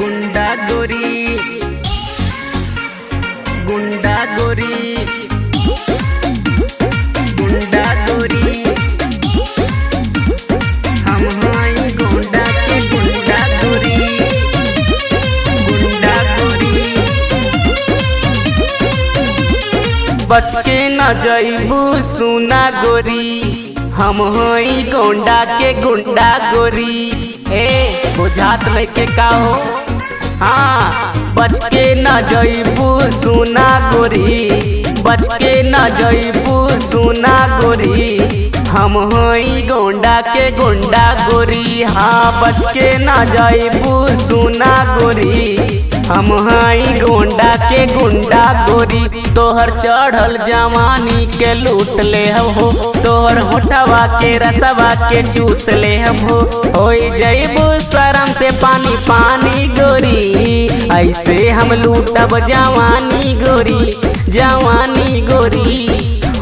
गुंडा गोरी गुंडा गोरी गुंडा गोरी हम हैं गुंडा के गुंडा गोरी गुंडा गोरी। बच के न जइबू सुना गोरी हम हैं गुंडा के गुंडा गोरी। ए बुझात लेके का हो हाँ बच के न जइबू सुना गोरी बच के न जइबू सुना गोरी हम हैं गुंडा के गुंडा गोरी। हाँ बच के न जइबू सुना गोरी हम हैं गुंडा के गुंडा गोरी। तोहर चढ़ल जवानी के लूट ले हो तोहर होठवा के रसवा के चूस ले हो जइबू शरम से पानी पानी गोरी। ऐसे हम लूटब जवानी गोरी जवानी गोरी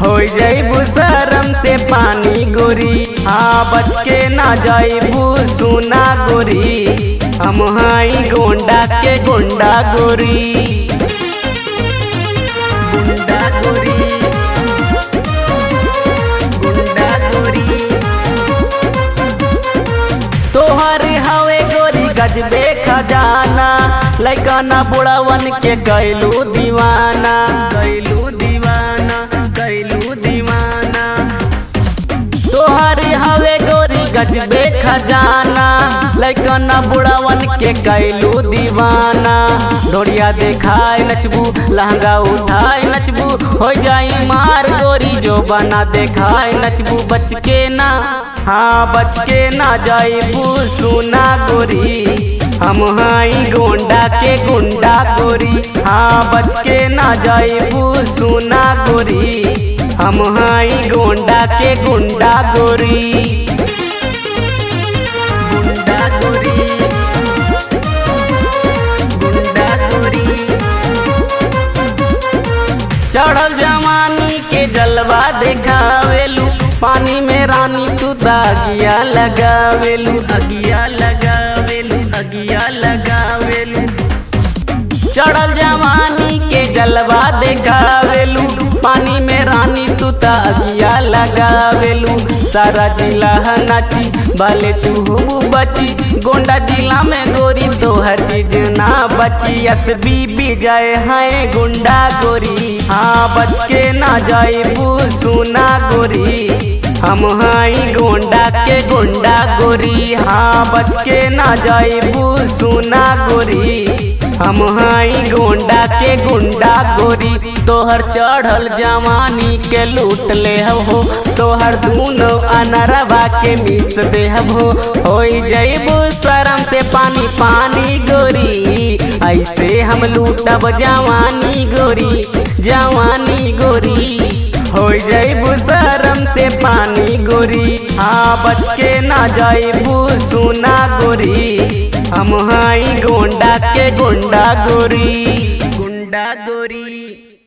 हो जइबू शरम से पानी गोरी। हाँ बच के ना जइबू सुना गोरी हम हैं गुंडा के गुंडा गोरी गुंडा गोरी गुंडा गोरी। तोहर हवे गोरी गजबे खजाना लइका ना बुढ़ावन के कैलू दीवाना कैलू दीवाना कैलू दीवाना। तोहर हवे गोरी गजबे खजाना लइका ना बुढ़ावन के कैलू दीवाना। डोरिया देखाए नचबू लहंगा उठाए नचबू हो जाई मार गोरी जो बना देखाए नचबू। बच के ना हाँ बच के ना जाइबू सुना गोरी हम हैं गुंडा के गुंडा गोरी। हाँ बच के ना जाइबू सुना गोरी हम हैं गुंडा के गुंडा गोरी गुंडा गोरी गुंडा गोरी। चढ़ल जवानी के जलवा देखावेलू पानी में रानी तू दागिया लगावेलू अगिया लगावेलू अगिया लगावेलू। चढ़ल जवानी के जलवा देखावेलू पानी में रानी तू अगिया लगावेलू। सारा जिला नाची भले तू बची गोंडा जिला में गोरी तो हर चीज ना बची। एसबी विजय हैं गुंडा गोरी हाँ बच के ना जाइबू सुना गोरी हम हैं गुंडा के गुंडा गोरी। हाँ बच के ना जाइबू सुना गोरी हम हैं गुंडा के गुंडा गोरी। तोहर चढ़ल जवानी के लूट ले हो तोहर दूनो अनरवा के मिस दे हो जइबू शरम से पानी पानी गोरी। ऐसे हम लूटब जवानी गोरी जवानी गोरी हो जइबू शरम से पानी गोरी। हाँ बच के ना जइबू सुना गोरी हम हैं गुंडा के गुंडा गोरी गुंडा गोरी।